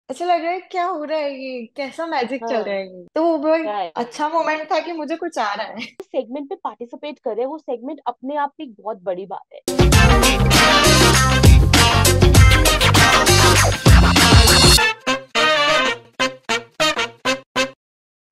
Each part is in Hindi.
अच्छा लग रहा है क्या हो रहा है, ये कैसा मैजिक चल रहा हाँ। है, ये तो वो बहुत राइट। अच्छा मोमेंट था कि मुझे कुछ आ रहा है। सेगमेंट पे पार्टिसिपेट करे, वो सेगमेंट अपने आप में एक बहुत बड़ी बात है।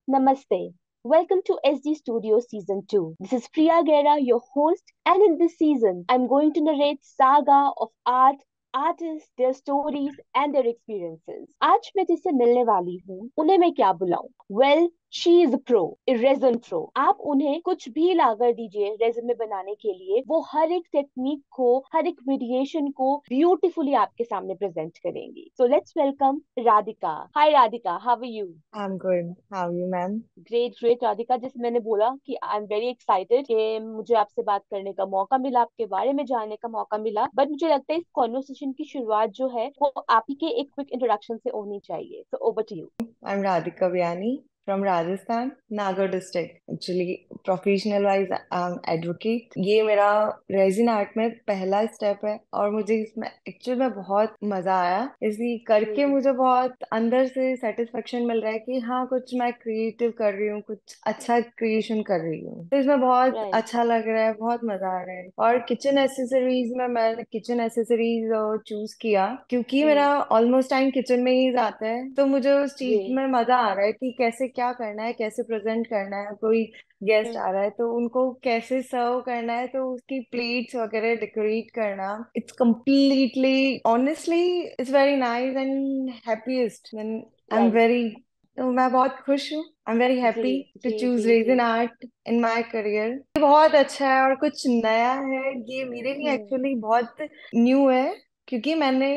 Namaste. Welcome to SD Studio Season 2. This is Priya Gera, your host, and in this season, I'm going to narrate saga of art, artists, their stories, and their experiences. आज मैं जिससे मिलने वाली हूँ, उन्हें मैं क्या बुलाऊं? Well, she is a pro, a resin pro. आप उन्हें कुछ भी लाकर दीजिए रेज्यूमे बनाने के लिए, वो हर एक टेक्निक को, हर एक वेरिएशन को ब्यूटीफुली आपके सामने प्रेजेंट करेंगी. So let's welcome Radhika. Hi Radhika, how are you? I am good, how you ma'am? Great great Radhika, जैसे मैंने बोला कि आई एम वेरी एक्साइटेड कि मुझे आपसे बात करने का मौका मिला, आपके बारे में जानने का मौका मिला, बट मुझे लगता है इस कॉन्वर्सेशन की शुरुआत जो है वो आप ही के एक क्विक इंट्रोडक्शन से होनी चाहिए. So over to you. I am Radhika Biyani from Rajasthan, Nagaur district. Actually professional wise I am advocate. ये मेरा रेजिन आर्ट में पहला स्टेप है और मुझे इसमें एक्चुअली में बहुत मजा आया। इसलिए करके जी. मुझे बहुत अंदर से सेटिस्फेक्शन मिल रहा है कि हाँ, कुछ मैं क्रिएटिव कर रही हूँ, कुछ अच्छा क्रिएशन कर रही हूँ। तो इसमें बहुत राइट. अच्छा लग रहा है, बहुत मजा आ रहा है। और किचन एसेसरीज में मैंने किचन एसेसरीज चूज किया क्योंकि मेरा हम्म. ऑलमोस्ट टाइम किचन में ही जाता है। तो मुझे उस चीज जी. में मजा आ रहा है कि कैसे क्या करना है, कैसे प्रेजेंट करना है। कोई गेस्ट हम्म. आ रहा है तो उनको कैसे सर्व करना है, तो उसकी प्लेट्स वगैरह डेकोरेट करना, it's completely honestly it's very nice and happiest when I am right. Very. तो मैं बहुत खुश हूँ, आई एम वेरी जी. हैप्पी टू जी. चूज जी. जी. Reason art in my career. ये बहुत अच्छा है और कुछ नया है। ये मेरे लिए हम्म. एक्चुअली बहुत न्यू है क्योंकि मैंने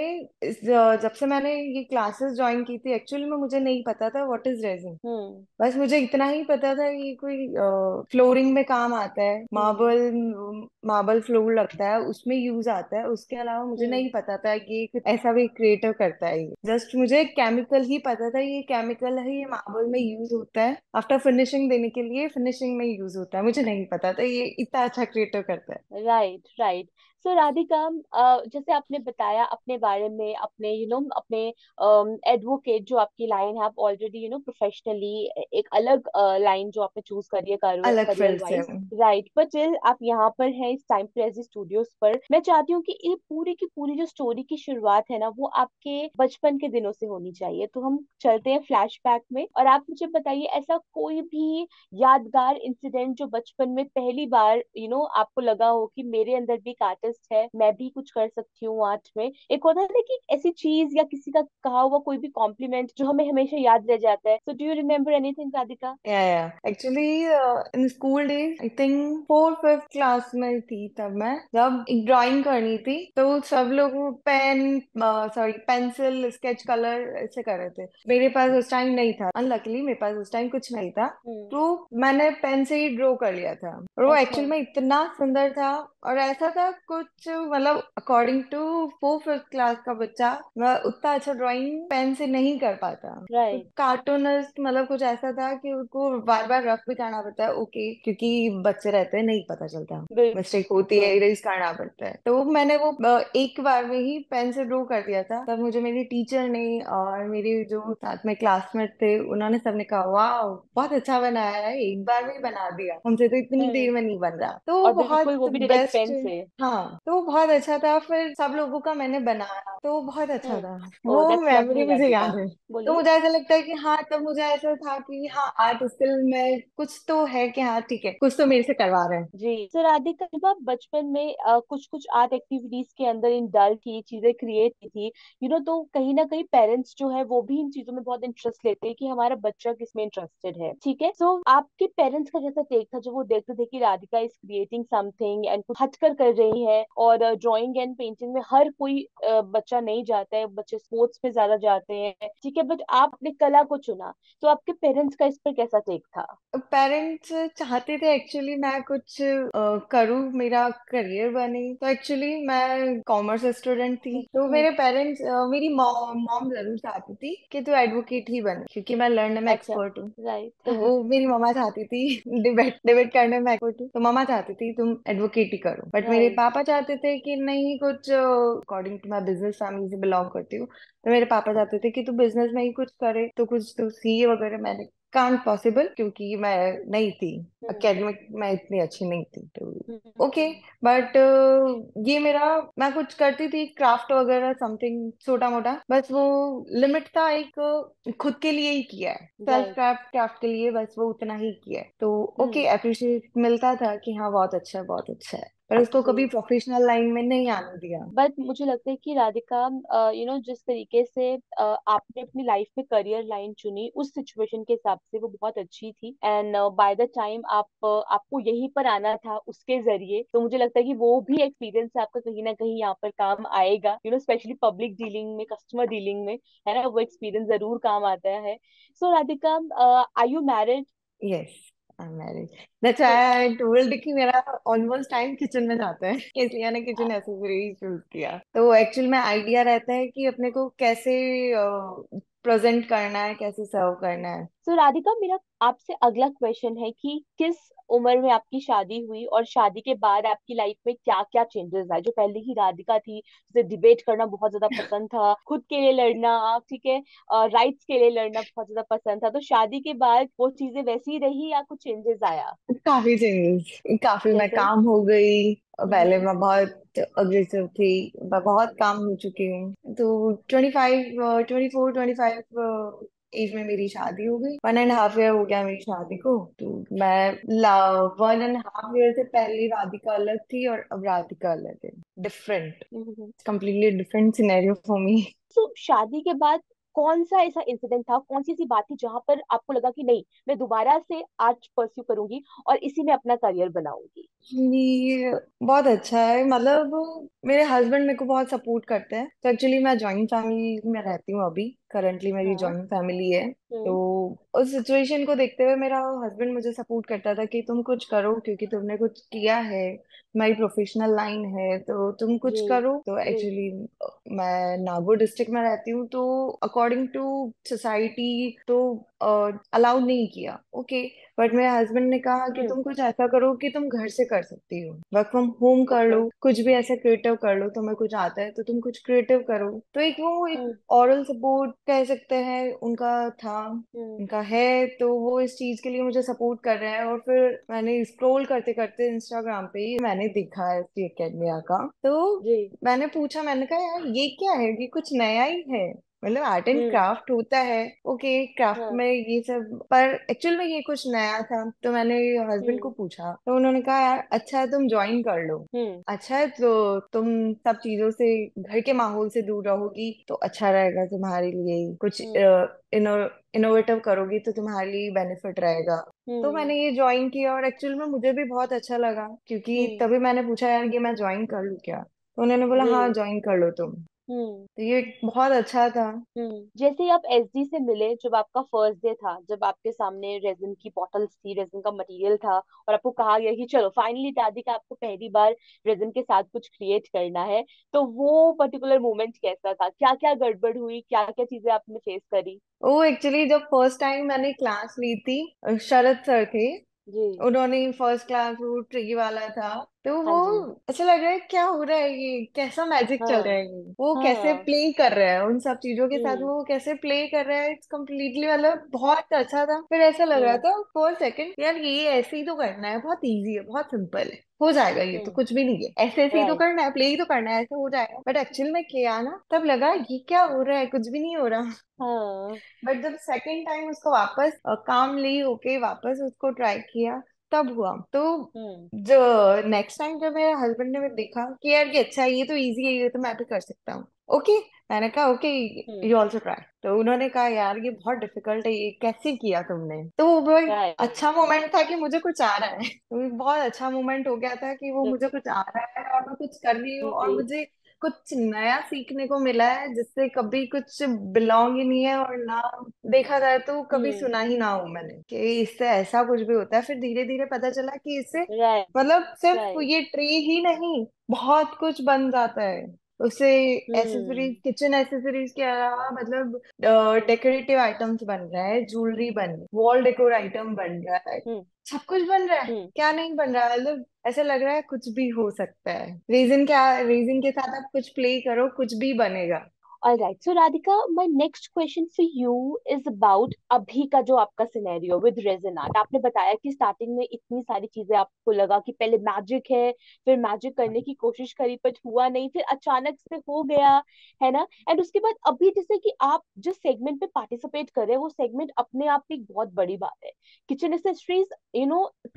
जब से मैंने ये क्लासेस ज्वाइन की थी, एक्चुअली में मुझे नहीं पता था व्हाट इज रेजिन। हम्म. बस मुझे इतना ही पता था कि कोई फ्लोरिंग में काम आता है, हम्म. मार्बल मार्बल फ्लोर लगता है उसमें यूज आता है। उसके अलावा मुझे हम्म. नहीं पता था कि ये कुछ ऐसा भी क्रिएटिव करता है। ये जस्ट मुझे केमिकल ही पता था, ये केमिकल है, ये मार्बल में यूज होता है आफ्टर फिनिशिंग देने के लिए, फिनिशिंग में यूज होता है। मुझे नहीं पता था ये इतना अच्छा क्रिएटिव करता है। राइट. राइट. सो राधिका, जैसे आपने बताया अपने बारे में, अपने अपने एडवोकेट जो आपकी लाइन है, आप ऑलरेडी प्रोफेशनली एक अलग लाइन जो आपने चूज करी है अलग करियर फील्ड से वाइज. हूँ। राइट. बट स्टिल आप यहाँ पर हैं इस टाइम पर एजी स्टूडियोज पर. मैं चाहती हूँ कि ये पूरी की पूरी जो स्टोरी की शुरुआत है ना, वो आपके बचपन के दिनों से होनी चाहिए. तो हम चलते हैं फ्लैशबैक में, और आप मुझे बताइए ऐसा कोई भी यादगार इंसिडेंट जो बचपन में पहली बार आपको लगा हो कि मेरे अंदर भी एक आर्टिस्ट है, मैं भी कुछ कर सकती हूँ आर्ट में. एक होता है ना कि ऐसी चीज या किसी का कहा हुआ कोई भी कॉम्प्लीमेंट जो हमें हमेशा याद रह जाता है. So do you remember anything Radhika? या actually in school days I think fourth fifth class में थी तब मैं, जब एक ड्राइंग करनी थी तो सब लोग pen, sorry pencil, sketch colour ऐसे कर रहे थे। मेरे पास उस टाइम नहीं था, अनलकीली मेरे पास उस टाइम कुछ नहीं था। हम्म. तो मैंने पेन से ही ड्रॉ कर लिया था और वो अच्छा. एक्चुअल में इतना सुंदर था। और ऐसा था कुछ मतलब according to fourth fifth class का बच्चा मैं उतना अच्छा ड्राइंग पेन से नहीं कर पाता। राइट. कार्टूनिस्ट मतलब कुछ ऐसा था कि उसको बार बार रफ भी करना पड़ता है, ओके, क्योंकि बच्चे रहते हैं, नहीं पता चलता, मिस्टेक होती है, बिल्कुल. इरेज करना पड़ता है। तो मैंने वो एक बार में ही पेन से ड्रॉ कर दिया था। तब मुझे मेरी टीचर ने और मेरे जो साथ में क्लासमेट थे उन्होंने सबने कहा वाह बहुत अच्छा बनाया है, एक बार में ही बना दिया, हमसे तो इतनी हम्म. देर में नहीं बन रहा। तो और बिल्कुल बहुत वो भी डायरेक्ट बेस्ट। पेन से. हाँ, तो बहुत अच्छा था। फिर सब लोगों का मैंने बनाया तो बहुत अच्छा था। हम्म. ओ वो दैट्स मेमोरी लवली मुझे राधिका. याद है। तो बोलिए. मुझे ऐसा लगता है कि हाँ, तब मुझे ऐसा था कि हाँ, आर्ट स्किल में कुछ तो है कि हाँ ठीक है, कुछ तो मेरे से करवा रहे हैं। जी. सो राधिका, जब आप बचपन में कुछ कुछ आर्ट एक्टिविटीज के अंदर इंडल्ज थी, चीजें क्रिएट की थी, तो कहीं ना कहीं पेरेंट्स जो है वो भी इन चीजों में बहुत इंटरेस्ट लेते हैं कि हमारा बच्चा किस में इंटरेस्टेड है. ठीक है. सो आपके पेरेंट्स का जैसा टेक था जब वो देखते थे कि Radhika is creating something and कुछ हटकर कर रही है, और ड्राइंग एंड पेंटिंग में हर कोई बच्चा नहीं जाता है, बच्चे स्पोर्ट्स में ज्यादा जाते हैं. ठीक है. बट आप अपने कला को चुना, तो आपके पेरेंट्स का इस पर कैसा टेक था? पेरेंट्स चाहते थे एक्चुअली मैं कुछ करूँ, मेरा करियर बने। तो एक्चुअली मैं कॉमर्स स्टूडेंट थी, तो हम्म. मेरे पेरेंट्स, मेरी मॉम जरूर चाहती थी कि तू एडवोकेट ही बने क्योंकि मैं लड़ने में अच्छा. एक्सपर्ट हूँ। तो राइट. वो मेरी मम्मा चाहती थी डिबेट डिबेट करने में एक्सपर्ट हूँ, तो मम्मा चाहती थी तुम एडवोकेट ही करो। बट मेरे राइट. पापा चाहते थे कि नहीं, कुछ अकॉर्डिंग टू मैं बिजनेस फैमिली से बिलोंग करती हूँ, तो मेरे पापा चाहते थे कि तू बिजनेस में ही कुछ करे, तो कुछ तो सीए वगैरह। मैंने कांट पॉसिबल, क्योंकि मैं नहीं थी हम्म एकेडमिक में, इतनी अच्छी नहीं थी तो। ओके, हम्म बट ये मेरा, मैं कुछ करती थी क्राफ्ट वगैरह समथिंग छोटा मोटा, बस वो लिमिट था एक, खुद के लिए ही किया है, सेल्फ राइट। क्राफ्ट क्राफ्ट के लिए, बस वो उतना ही किया है। तो ओके, हम्म अप्रिशिएट मिलता था कि हाँ बहुत अच्छा है, बहुत अच्छा है, पर उसको कभी जी। प्रोफेशनल लाइन में नहीं आने दिया। बट मुझे लगता है कि राधिका, जिस तरीके से आपने अपनी लाइफ में करियर लाइन चुनी उस सिचुएशन के हिसाब से वो बहुत अच्छी थी। एंड बाय द टाइम आपको यहीं पर आना था उसके जरिए, तो मुझे लगता है कि वो भी एक्सपीरियंस आपका कहीं ना कहीं यहाँ पर काम आएगा, स्पेशली पब्लिक डीलिंग में, कस्टमर डीलिंग में, है ना, वो एक्सपीरियंस जरूर काम आता है। So Radhika, are you married? Yes, I am married. That's why I told कि मेरा ऑलमोस्ट टाइम किचन में जाता है, इसलिए मैंने किचन एसेसरीज चूज किया। तो एक्चुअल में आइडिया रहता है कि अपने को कैसे प्रेजेंट करना है, कैसे सर्व करना है। सो राधिका, मेरा आपसे अगला क्वेश्चन है कि किस उम्र में आपकी शादी हुई और शादी के बाद आपकी लाइफ में क्या क्या चेंजेस आए? जो पहले की राधिका थी, जिसे डिबेट करना बहुत ज्यादा पसंद था, खुद के लिए लड़ना, ठीक है, राइट्स के लिए लड़ना बहुत ज्यादा पसंद था, तो शादी के बाद वो चीजें वैसी रही या कुछ चेंजेस आया? काफी चेंजेस, काफी मैं जैसे? काम हो गई। पहले हम्म मैं बहुत अग्रेसिव थी, मैं बहुत काम हो चुकी हूँ। तो 25, 24, 25 एज में मेरी शादी हो गई। 1.5 ईयर हो गया मेरी शादी को। तो मैं 1.5 ईयर से पहले राधिका अलग थी और अब राधिका अलग है। Different, hmm. Completely different scenario for me. तो शादी के बाद कौन सा ऐसा इंसिडेंट था, कौन सी ऐसी बात थी जहां पर आपको लगा कि नहीं, मैं दोबारा से आर्ट परस्यू करूंगी और इसी में अपना करियर बनाऊंगी? ये बहुत अच्छा है, मतलब मेरे हस्बैंड मेरे को बहुत सपोर्ट करते हैं। तो एक्चुअली मैं जॉइंट फैमिली में रहती हूँ अभी, करंटली मेरी हाँ। जॉइंट फैमिली है। तो हम्म उस सिचुएशन को देखते हुए मेरा हस्बैंड मुझे सपोर्ट करता था कि तुम कुछ करो, क्योंकि तुमने कुछ किया है, तुम्हारी प्रोफेशनल लाइन है, तो तुम कुछ जी करो। तो जी। एक्चुअली मैं नागौर डिस्ट्रिक्ट में रहती हूँ, तो अकॉर्डिंग टू सोसाइटी तो अलाउड नहीं किया। ओके, बट मेरे हस्बैंड ने कहा कि हम्म तुम कुछ ऐसा करो कि तुम घर से कर सकती हो, वर्क फ्रॉम होम कर ओके। लो, कुछ भी ऐसा क्रिएटिव कर लो, तुम्हें कुछ आता है तो तुम कुछ क्रिएटिव करो। तो एक हम्म ऑरल सपोर्ट कह सकते हैं उनका था, हम्म उनका है। तो वो इस चीज के लिए मुझे सपोर्ट कर रहे हैं। और फिर मैंने स्क्रॉल करते करते इंस्टाग्राम पे ही मैंने देखा है इसकी एकेडमिया का। तो जी। मैंने पूछा, मैंने कहा यार ये क्या है, ये कुछ नया ही है। मतलब आर्ट एंड हम्म। क्राफ्ट होता है, ओके, क्राफ्ट हाँ। में ये सब, पर एक्चुअल में ये कुछ नया था। तो मैंने हस्बैंड को हम्म पूछा, तो उन्होंने कहा यार अच्छा है तुम ज्वाइन कर लो। हम्म अच्छा है, तो तुम सब चीजों से, घर के माहौल से दूर रहोगी तो अच्छा रहेगा तुम्हारे लिए। कुछ हम्म इनोवेटिव करोगी तो तुम्हारे लिए बेनिफिट रहेगा। तो हम्म मैंने ये ज्वाइन किया और एक्चुअल में मुझे भी बहुत अच्छा लगा, क्योंकि हम्म तभी मैंने पूछा यार ये मैं ज्वाइन कर लूँ क्या। तो उन्होंने बोला हाँ जी। ज्वाइन कर लो तुम। हम्म तो ये बहुत अच्छा था। जैसे ही आप एसडी से मिले, जब आपका फर्स्ट डे था, जब आपके सामने रेजिन की बॉटल्स थी, रेजिन का मटेरियल था, और आपको कहा गया कि चलो फाइनली दादी का आपको पहली बार रेजिन के साथ कुछ क्रिएट करना है, तो वो पर्टिकुलर मोमेंट कैसा था? क्या क्या गड़बड़ हुई, क्या क्या चीजें आपने फेस करी? वो एक्चुअली जब फर्स्ट टाइम मैंने क्लास ली थी, शरद सर थे, जी। उन्होंने फर्स्ट क्लास वो ट्री वाला था। तो हाँ वो जी। ऐसा लग रहा है क्या हो रहा है, ये कैसा मैजिक चल रहा हाँ है, ये वो कैसे हाँ। प्ले कर रहा है उन सब चीजों के साथ, हम्म वो कैसे प्ले कर रहा है, इट्स कम्प्लीटली, मतलब बहुत अच्छा था। फिर ऐसा लग रहा हम्म था फॉर सेकंड यार ये ऐसे ही तो करना है, बहुत इजी है, बहुत सिंपल है, हो जाएगा, ये तो हम्म कुछ भी नहीं है, ऐसे ऐसे ही तो राइट। करना है, प्ले ही तो करना है, ऐसे हो जाएगा। बट एक्चुअल में किया ना, तब लगा ये क्या हो रहा है, कुछ भी नहीं हो रहा। हाँ। बट जब सेकेंड टाइम उसको वापस कामली होके वापस उसको ट्राई किया, तब हुआ। तो हम्म जो नेक्स्ट टाइम जब मेरे हस्बैंड ने देखा कि यार ये अच्छा है, ये तो इजी है, ये तो मैं भी कर सकता हूँ, ओके, मैंने कहा okay, hmm you also try. तो उन्होंने कहा यार ये बहुत डिफिकल्ट है, ये कैसे किया तुमने। तो वो बहुत राइट। अच्छा मोमेंट था कि मुझे कुछ आ रहा है। तो बहुत अच्छा मोमेंट हो गया था कि वो मुझे कुछ आ रहा है और मैं कुछ कर रही हूँ, और जी। मुझे कुछ नया सीखने को मिला है जिससे कभी कुछ बिलोंग ही नहीं है, और ना देखा जाए तो कभी हम्म सुना ही ना हो मैंने कि इससे ऐसा कुछ भी होता है। फिर धीरे धीरे पता चला कि इससे राइट मतलब सिर्फ राइट। ये ट्री ही नहीं, बहुत कुछ बन जाता है उससे। एसेसरीज, हम्म किचन एसेसरीज के अलावा, मतलब डेकोरेटिव आइटम्स बन रहा है, ज्वेलरी बन, वॉल डेकोर आइटम बन रहा है, हम्म सब कुछ बन रहा है। हम्म क्या नहीं बन रहा है, मतलब ऐसा लग रहा है कुछ भी हो सकता है। रीजन के साथ आप कुछ प्ले करो, कुछ भी बनेगा। Alright, so Radhika, my next question for you is about अभी का जो आपका सिनेरियो विद रेजिन आर्ट। आपने बताया कि स्टार्टिंग में इतनी सारी चीजें आपको लगा कि पहले मैजिक है, फिर मैजिक करने की कोशिश करी पर हुआ नहीं, फिर अचानक से हो गया, है ना। एंड उसके बाद अभी जैसे कि आप जिस सेगमेंट पे पार्टिसिपेट कर रहे हैं वो सेगमेंट अपने आप में एक बहुत बड़ी बात है। किचन एसेसरीज,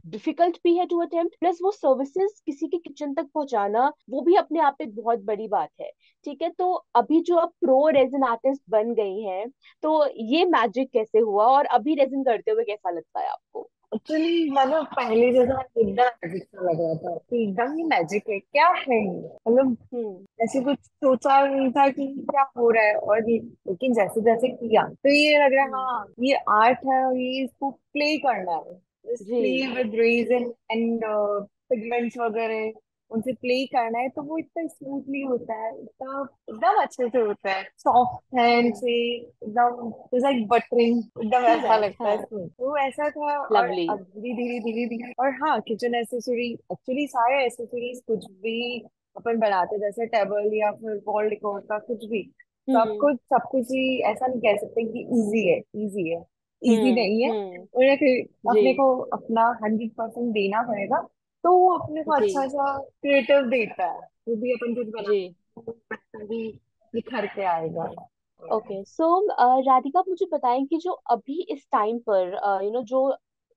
डिफिकल्ट भी है टू अटेम्प्ट, प्लस वो सर्विसेज किसी के किचन तक पहुंचाना वो भी अपने आप में एक बहुत बड़ी बात है। ठीक है, तो अभी जो आप प्रो रेजिन आर्टिस्ट बन गई हैं, तो ये मैजिक कैसे हुआ और अभी रेजिन करते हुए कैसा लगता है आपको? एक्चुअली मतलब पहले जैसा एकदम मैजिक सा लग रहा था कि एकदम ही मैजिक है, क्या है ये, मतलब हम्म। ऐसे कुछ सोचा नहीं था कि क्या हो रहा है। और ये लेकिन जैसे जैसे किया तो ये लग रहा है हम्म। हाँ ये आर्ट है और ये इसको प्ले करना है, जी। Play with resin and pigments वगैरह, उनसे प्ले करना है। तो वो इतना स्मूथली होता है, इतना एकदम अच्छे से होता है, सॉफ्ट हैंड हम्म। से एकदम जैसा बटरिंग, एकदम ऐसा राइट, लगता है हाँ। इसमें। तो ऐसा था। और लवली। अब धीरे धीरे धीरे धीरे और हाँ किचन एसेसरी, एक्चुअली सारे एसेसरीज कुछ भी अपन बनाते, जैसे टेबल या फिर वॉल डेकोर का कुछ भी, हम्म। सब कुछ ही ऐसा नहीं कह सकते कि इजी है, इजी है, इजी हम्म। नहीं है। हम्म। उन्हें जी। अपने को अपना 100% देना पड़ेगा, तो वो अपने को जी। अच्छा सा क्रिएटिव देता है। जो भी अपन कुछ जी। बनाते हैं वो अच्छा भी निखर के आएगा। ओके, सो राधिका, आप मुझे बताएं कि जो अभी इस टाइम पर जो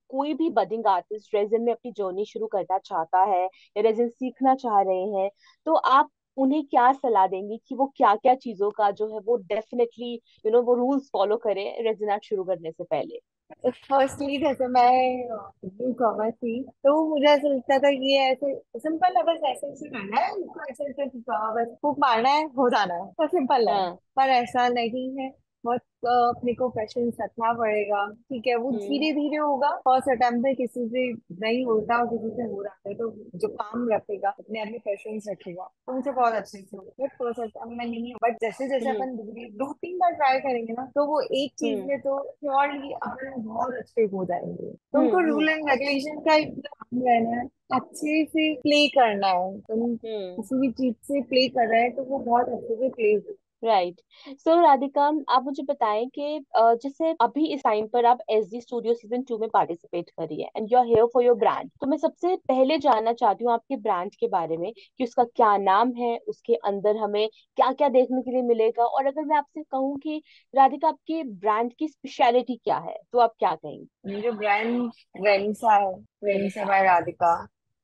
कोई भी बडिंग आर्टिस्ट रेजिन में अपनी जर्नी शुरू करना चाहता है या रेजिन सीखना चाह रहे हैं, तो आप उन्हें क्या सलाह देंगी कि वो क्या क्या चीजों का जो है वो डेफिनेटली वो रूल्स फॉलो करें रेजिन आर्ट शुरू करने से पहले? फर्स्टली जैसे मैं न्यू कमर थी, तो मुझे ऐसा लगता था कि ये ऐसे सिंपल है, बस ऐसे ऐसे करना है, उसको ऐसे ऐसे बस फूक मारना है, हो जाना है, तो सिंपल है। हाँ। पर ऐसा नहीं है, बहुत अपने को पेशेंस रखना पड़ेगा। ठीक है, वो हम्म। धीरे धीरे होगा। फर्स्ट अटेम्प्ट में किसी से नहीं होता और किसी से हो रहा है, तो जो काम रखेगा अपने आप में पेशेंस रखेगा तो मुझे बहुत अच्छे से होगा। बट फर्स्ट अटेम्प्ट में नहीं है, बट जैसे जैसे हम्म। अपन दो तीन बार ट्राई करेंगे ना, तो वो एक चीज हम्म। में तो श्योरली अपन बहुत अच्छे हो जाएंगे। तो हम्म। उनको रूल एंड रेगुलेशन का एक ध्यान रहना है, अच्छे से प्ले करना है। तुम हम्म। किसी भी चीज से प्ले कर रहे हैं तो वो बहुत अच्छे से प्ले। राइट। सो राधिका, आप मुझे बताएं कि जैसे अभी इस टाइम पर आप एसडी स्टूडियो सीजन 2 में पार्टिसिपेट करी है and you are here for your brand, तो मैं सबसे पहले जानना चाहती हूँ आपके ब्रांड के बारे में कि उसका क्या नाम है, उसके अंदर हमें क्या क्या देखने के लिए मिलेगा, और अगर मैं आपसे कहूँ कि राधिका आपके ब्रांड की स्पेशलिटी क्या है तो आप क्या कहेंगे? मेरे ब्रांड वेनिसा है, वेनिसा बाय राधिका,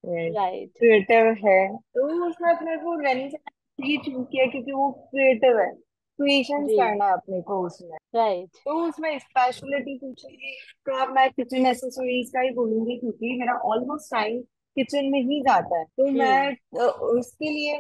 राइट। क्रिएटिव है। तो उसमें अपने को वेनिसा ये चूज किया क्योंकि वो क्रिएटिव है, क्रिएशंस जी। करना है अपने को उसमें। राइट। तो उसमें स्पेशलिटी पूछेगी तो अब मैं किचन एक्सेसरीज का ही बोलूंगी, क्योंकि मेरा ऑलमोस्ट टाइम किचन में ही जाता है। तो मैं हम्म। उसके लिए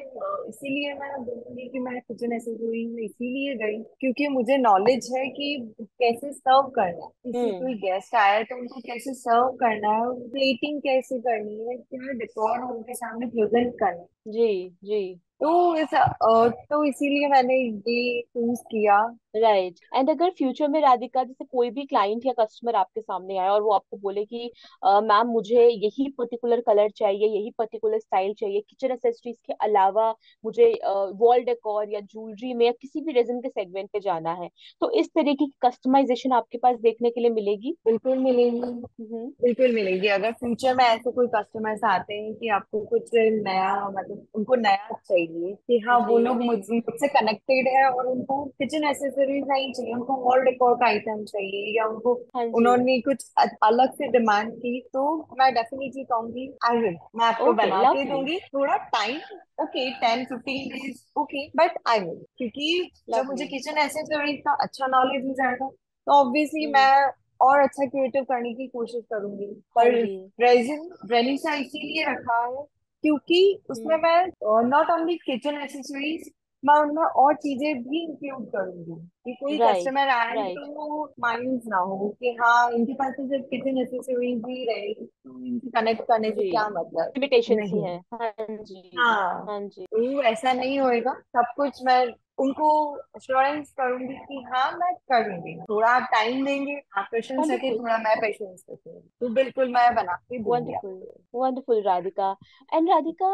इसीलिए मैं बोलूंगी कि मैं किचन एक्सेसरीज में इसीलिए गई क्योंकि मुझे नॉलेज है कि कैसे सर्व करना है, किसी हम्म। कोई गेस्ट आया है तो उनको कैसे सर्व करना है, प्लेटिंग कैसे करनी है, क्या डेकोर उनके सामने प्रेजेंट करना है। जी। जी। तो इसीलिए मैंने ये चूज किया। राइट। एंड अगर फ्यूचर में राधिका, जैसे कोई भी क्लाइंट या कस्टमर आपके सामने आए और वो आपको बोले कि मैम मुझे यही पर्टिकुलर कलर चाहिए, यही पर्टिकुलर स्टाइल चाहिए, किचन एक्सेसरीज के अलावा मुझे वॉल डेकोर या ज्वेलरी में या किसी भी रेजन के सेगमेंट पे जाना है, तो इस तरीके की कस्टमाइजेशन आपके पास देखने के लिए मिलेगी? बिल्कुल मिलेंगी, हम्म। बिल्कुल मिलेगी। अगर फ्यूचर में ऐसे कोई कस्टमर्स आते हैं कि आपको कुछ नया, मतलब उनको नया चाहिए कि हाँ जी। वो लोग मुझसे कनेक्टेड है और उनको किचन एसेसरीज नहीं चाहिए, उनको वॉल डेकोर का आइटम चाहिए, या उनको हाँ जी। उन्होंने कुछ अलग से डिमांड की, तो मैं डेफिनेटली कहूंगी आई विल, मैं आपको ओके, बना के लवली। दूंगी। थोड़ा time, okay 10-15 days, okay, but I will, क्योंकि जब मुझे लवली। किचन एसेसरीज का अच्छा नॉलेज हो जाएगा तो ऑब्वियसली हम्म। मैं और अच्छा क्रिएटिव करने की कोशिश करूंगी। हाँ पर जी। रेजिन वेनिसा इसीलिए रखा है क्योंकि उसमें हम्म। मैं नॉट ओनली किचन एसेसरीज, मैं उनमें और चीजें भी इंक्लूड करूंगी कि कोई राइट। कस्टमर आए राइट। तो माइंड ना हो कि हाँ इनके पास तो सिर्फ किचन एसेसरीज ही रहेगी, तो इनसे कनेक्ट करने से जी। क्या मतलब। लिमिटेशंस ही नहीं, हैं, हाँ जी। हाँ, हाँ जी। तो ऐसा नहीं होएगा। सब कुछ मैं उनको अश्योरेंस करूंगी कि हाँ मैं करूंगी, थोड़ा आप टाइम देंगे, आप पेशेंस रखें, वंडरफुल। थोड़ा मैं पेशेंस रखूंगी, तो बिल्कुल मैं बना के दूंगी वंडरफुल। आपको। वंडरफुल राधिका। एंड राधिका,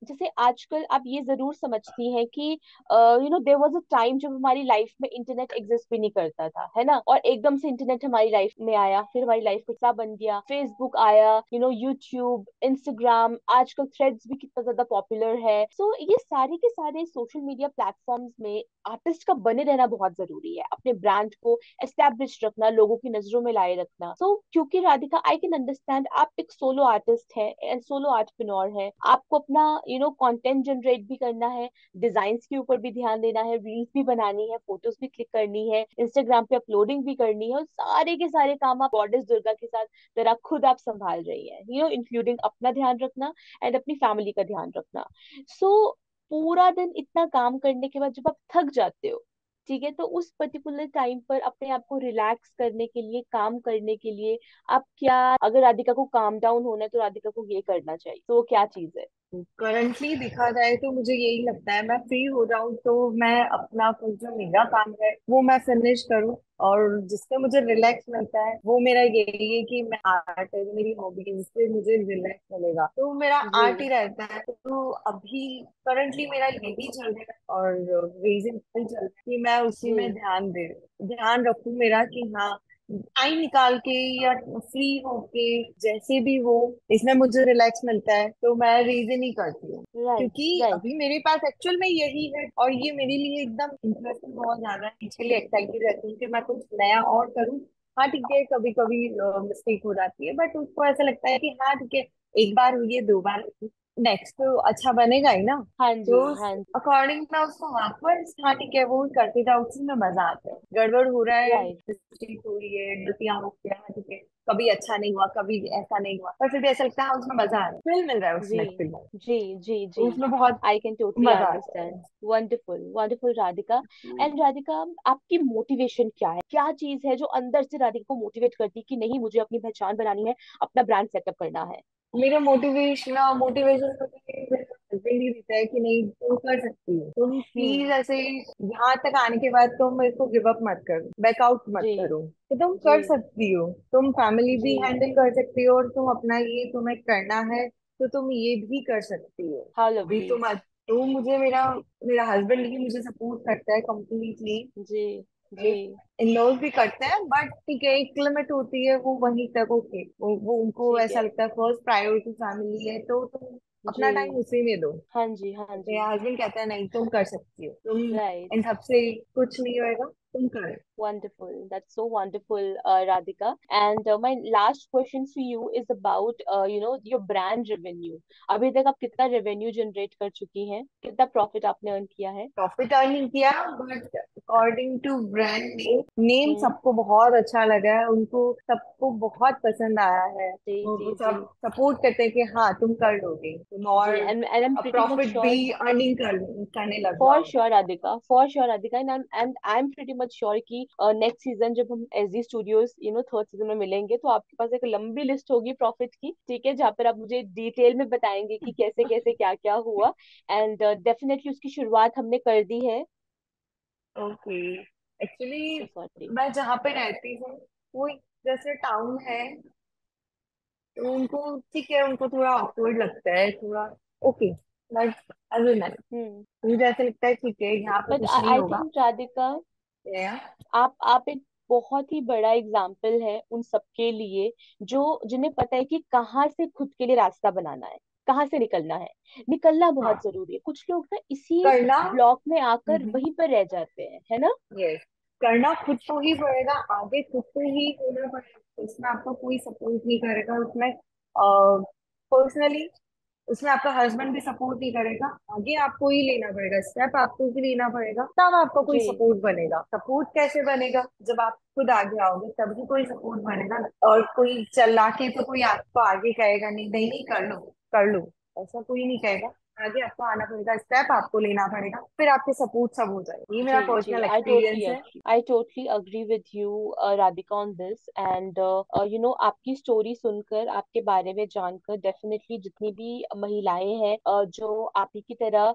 जैसे आजकल आप ये जरूर समझती हैं कि देयर वाज अ टाइम जब हमारी लाइफ में इंटरनेट एग्जिस्ट भी नहीं करता था, है ना, और एकदम से इंटरनेट हमारी लाइफ में आया, फिर हमारी लाइफ का हिस्सा बन गया, फेसबुक आया, यूट्यूब, इंस्टाग्राम, आजकल थ्रेड्स भी कितना ज्यादा पॉपुलर है। सो ये सारे के सारे सोशल मीडिया प्लेटफॉर्म्स में आर्टिस्ट का बने रहना बहुत जरूरी है, अपने ब्रांड को एस्टेब्लिश रखना, लोगों की नजरों में लाए रखना। क्योंकि राधिका, आई कैन अंडरस्टैंड, आप एक सोलो आर्टिस्ट है एंड सोलो आर्टप्रेन्योर है, आपको अपना कंटेंट जनरेट भी करना है, डिजाइन के ऊपर भी ध्यान देना है, रील्स भी बनानी है, फोटोज भी क्लिक करनी है, इंस्टाग्राम पे अपलोडिंग भी करनी है, और सारे के सारे काम आप गॉडेस दुर्गा के साथ तरह खुद आप संभाल रही हैं, इंक्लूडिंग अपना ध्यान रखना एंड अपनी फैमिली का ध्यान रखना। सो पूरा दिन इतना काम करने के बाद जब आप थक जाते हो, ठीक है, तो उस पर्टिकुलर टाइम पर अपने आप को रिलैक्स करने के लिए, काम करने के लिए आप क्या, अगर राधिका को काम डाउन होना है तो राधिका को ये करना चाहिए, तो वो क्या चीज है? करंटली देखा जाए तो मुझे यही लगता है, मैं फ्री हो जाऊं तो मैं अपना कुछ जो मेरा काम है वो मैं फिनिश करूं, और जिससे मुझे रिलैक्स मिलता है वो मेरा यही है कि मैं आर्ट है जो मेरी हॉबी है, जिससे मुझे रिलैक्स मिलेगा तो मेरा जी। आर्ट ही रहता है। तो अभी करंटली मेरा यही चल रहा है, और रीजन यही चल रहा है कि मैं उसी जी। में ध्यान रखूं मेरा, कि हाँ टाइम निकाल के या फ्री होके जैसे भी हो, इसमें मुझे रिलैक्स मिलता है तो मैं रीजन ही करती हूँ। राइट। क्योंकि राइट। अभी मेरे पास एक्चुअल में यही है, और ये मेरे लिए एकदम इंटरेस्टिंग बहुत ज्यादा है, इसके लिए एक्साइटेड रहती हूँ कि मैं कुछ नया और करूँ। हाँ ठीक है, कभी कभी मिस्टेक हो जाती है, बट उसको ऐसा लगता है कि हाँ ठीक है, एक बार हुई है, दो बार हुई, नेक्स्ट तो अच्छा बनेगा ही ना। हाँ तो जी। हाँ जी। अकॉर्डिंग मैं उसको वापस, हाँ ठीक है, वो करते जाओ, उसी में मजा आता है। गड़बड़ हो रहा है, राइट। मिस्टेक हो रही है, गलतियां हो गया, हाँ ठीक है, कभी अच्छा नहीं हुआ, कभी ऐसा नहीं हुआ, पर फिर भी ऐसा लगता है हाँ, उसमें मजा आ रहा है, थ्रिल मिल रहा है जी। उसमें एक्चुअली, जी। जी। जी। उसमें बहुत आई कैन टोटली मजा आता अंडरस्टैंड। Wonderful, wonderful Radhika. है। एंड राधिका, आपकी मोटिवेशन क्या है? क्या चीज है जो अंदर से राधिका को मोटिवेट करती है कि नहीं, मुझे अपनी पहचान बनानी है, अपना ब्रांड सेटअप करना है? मेरा मोटिवेशन तो मेरे हस्बैंड ही देता है कि नहीं तुम कर सकती हो, तुम प्लीज हम्म। ऐसे यहाँ तक आने के बाद तुम मेरे को गिव अप मत करो, बैकआउट मत जी। करो, तो तुम जी। कर सकती हो, तुम फैमिली भी जी। हैंडल कर सकती हो, और तुम अपना ये तुम्हें करना है तो तुम ये भी कर सकती हो। हाउ अभी लवली। तो मुझे मेरा मेरा हस्बैंड ही मुझे सपोर्ट करता है completely. Ji. Ji. In laws भी करते हैं, बट ठीक है, एक लिमिट होती है, वो वहीं तक ओके, वो उनको ठीक ऐसा है। लगता है फर्स्ट प्रायोरिटी फैमिली है तो तुम जी। अपना टाइम उसी में दो। हाँ जी। हाँ जी। मेरा हस्बैंड कहता है नहीं तुम कर सकती हो, तुम राइट। इन सबसे कुछ नहीं होएगा, तुम करो। Wonderful. That's so wonderful, Radhika. And my last question for you is about, your brand revenue. अभी तक आप कितना revenue generate कर चुकी हैं? कितना profit आपने earn किया है? प्रॉफिट अर्न नहीं किया, but according to brand name, name hmm. सबको बहुत अच्छा लगा है, उनको सबको बहुत पसंद आया है। जी। वो जी। जी। सब सपोर्ट करते हैं कि हाँ तुम कर लोगे, तुम जी। और And I'm pretty much profit भी sure. अर्निंग करने लग For जाओगे। sure, Radhika. For sure, Radhika. And I'm pretty much sure कि next season जब हम एसडी स्टूडियोज थर्ड सीजन में मिलेंगे, तो आपके पास एक लंबी लिस्ट होगी प्रॉफिट की, ठीक है, जहाँ पर आप मुझे डिटेल में बताएंगे कि कैसे कैसे क्या क्या हुआ। एंड डेफिनेटली उसकी शुरुआत हमने कर दी है। Okay, actually so sorry. मैं जहाँ पे रहती हूँ वो एक जैसे टाउन है, तो उनको ठीक है, उनको थोड़ा awkward लगता है थोड़ा, ओके, बट अभी मैंने हम्म। मुझे ऐसा लगता है ठीक है, यहाँ पे बट कुछ नहीं आई होगा। थिंक राधिका, या आप एक बहुत ही बड़ा एग्जाम्पल है उन सबके लिए जो जिन्हें पता है कि कहाँ से खुद के लिए रास्ता बनाना है, कहाँ से निकलना है। निकलना बहुत हाँ, जरूरी है। कुछ लोग ना इसी करना, ब्लॉक में आकर वहीं पर रह जाते हैं, है ना? यस, करना खुद को ही पड़ेगा, आगे खुद को ही होना पड़ेगा, उसमें आपका कोई सपोर्ट नहीं करेगा, उसमें पर्सनली उसमें आपका हस्बैंड भी सपोर्ट नहीं करेगा, आगे आपको ही लेना पड़ेगा, स्टेप आपको ही लेना पड़ेगा, तब आपका कोई जी। सपोर्ट बनेगा। सपोर्ट कैसे बनेगा, जब आप खुद आगे आओगे तभी कोई सपोर्ट बनेगा ना। और कोई चला के तो कोई आपको आगे कहेगा नहीं, नहीं नहीं कर लो, कर लो, ऐसा कोई नहीं कहेगा। आगे आपको आना पड़ेगा, स्टेप आपको लेना पड़ेगा, फिर आपके सपोर्ट सब हो जाएगा, ये मेरा जी। जी। पर्सनल एक्सपीरियंस है। I totally agree with you, Radhika, on this. And आपकी स्टोरी सुनकर, आपके बारे में जानकर, डेफिनेटली जितनी भी महिलाएं हैं जो आप ही की तरह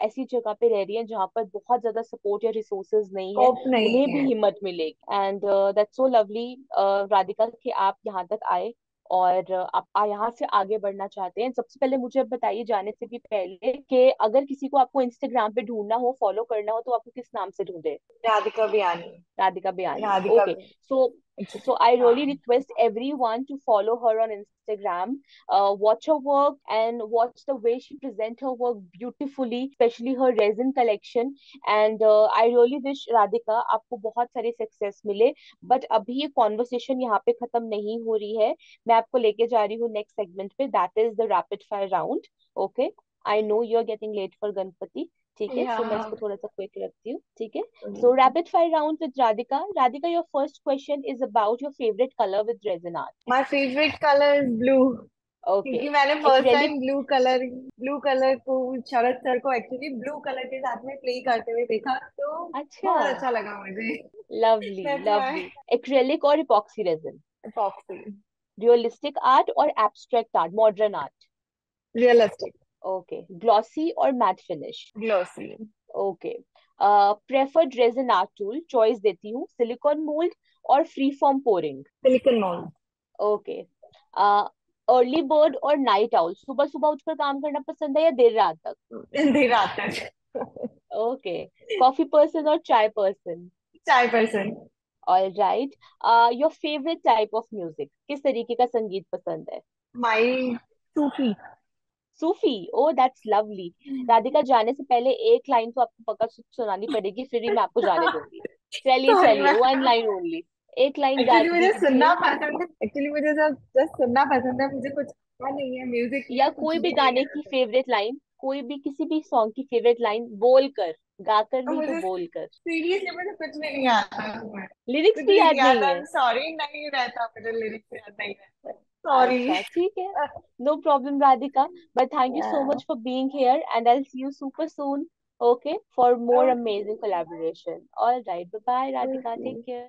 ऐसी जगह पे रह रही हैं जहाँ पर बहुत ज्यादा सपोर्ट या रिसोर्सेज नहीं है, स्कोप नहीं उन्हें भी है। हिम्मत मिलेगी। And that's so lovely, Radhika, कि आप यहाँ तक आए और आप यहाँ से आगे बढ़ना चाहते हैं। सबसे पहले मुझे अब बताइए, जाने से भी पहले, कि अगर किसी को आपको इंस्टाग्राम पे ढूंढना हो, फॉलो करना हो, तो आपको किस नाम से ढूंढे? Radhika Biyani. Radhika Biani. Radhika Okay, so I really हाँ। request everyone to follow her on Instagram, watch her work and watch the way she present her work beautifully, especially her resin collection. And I really wish Radhika आपको बहुत सारे सक्सेस मिले। बट अभी ये कॉन्वर्सेशन यहाँ पे खत्म नहीं हो रही है। मैं आपको लेके जा रही हूँ नेक्स्ट सेगमेंट पे, that is the rapid fire round. Okay, I know you are getting late for Ganpati. ठीक है, सो मैं इसको Yeah. थोड़ा सा क्विक रखती हूँ, ठीक है। So rapid fire round with Radhika. Radhika, your first question is about your favorite color with resin art. My favorite color is blue. क्योंकि Okay. मैंने first Acrylic. Time blue colour को शरद सर को एक्चुअली ब्लू कलर के साथ में प्ले करते हुए देखा, तो अच्छा. बहुत अच्छा लगा मुझे। Lovely, that's why. lovely. Acrylic or epoxy resin? Epoxy. Realistic art or abstract art? Modern art. Realistic. Okay. Glossy or matte finish? Glossy. Okay. Preferred resin art tool. Choice देती हूँ, silicone mold और free form pouring. Silicon mall. Okay. Uh, Early bird और night owl? सुबह सुबह उठकर काम करना पसंद है या देर रात तक? देर रात तक। ओके। कॉफी पर्सन और चाय person? 4%। All right. Your favourite type of music, किस तरीके का संगीत पसंद है? My Sufi. Sufi. Oh that's lovely. Radhika, जाने से पहले एक लाइन तो आपको पक्का सुनानी पड़ेगी, फिर ही मैं आपको जाने दूंगी। चलिए सॉरी चलिए, मैं, वन लाइन ओनली। एक लाइन गा एक्चुअली मुझे सुनना दीजिए। पसंद है, एक्चुअली मुझे सब जस्ट सुनना पसंद है, मुझे कुछ आता नहीं है, म्यूजिक या या कुछ कोई भी भी नहीं गाने की आता। फेवरेट लाइन, कोई भी किसी भी सॉन्ग की फेवरेट लाइन बोल कर, गाकर अब नहीं तो मुझे बोल कर। सीरियसली मुझे कुछ भी नहीं आता। लिरिक्स कुछ भी भी याद नहीं नहीं आता, है? सॉरी, नहीं रहता, मुझे लिरिक्स याद नहीं रहता। सॉरी। अच्छा, ठीक है। No problem, Radhika. But thank you so much for being here, and I'll see you super soon. Okay, for more amazing collaboration. All right, bye bye, Radhika. Take care.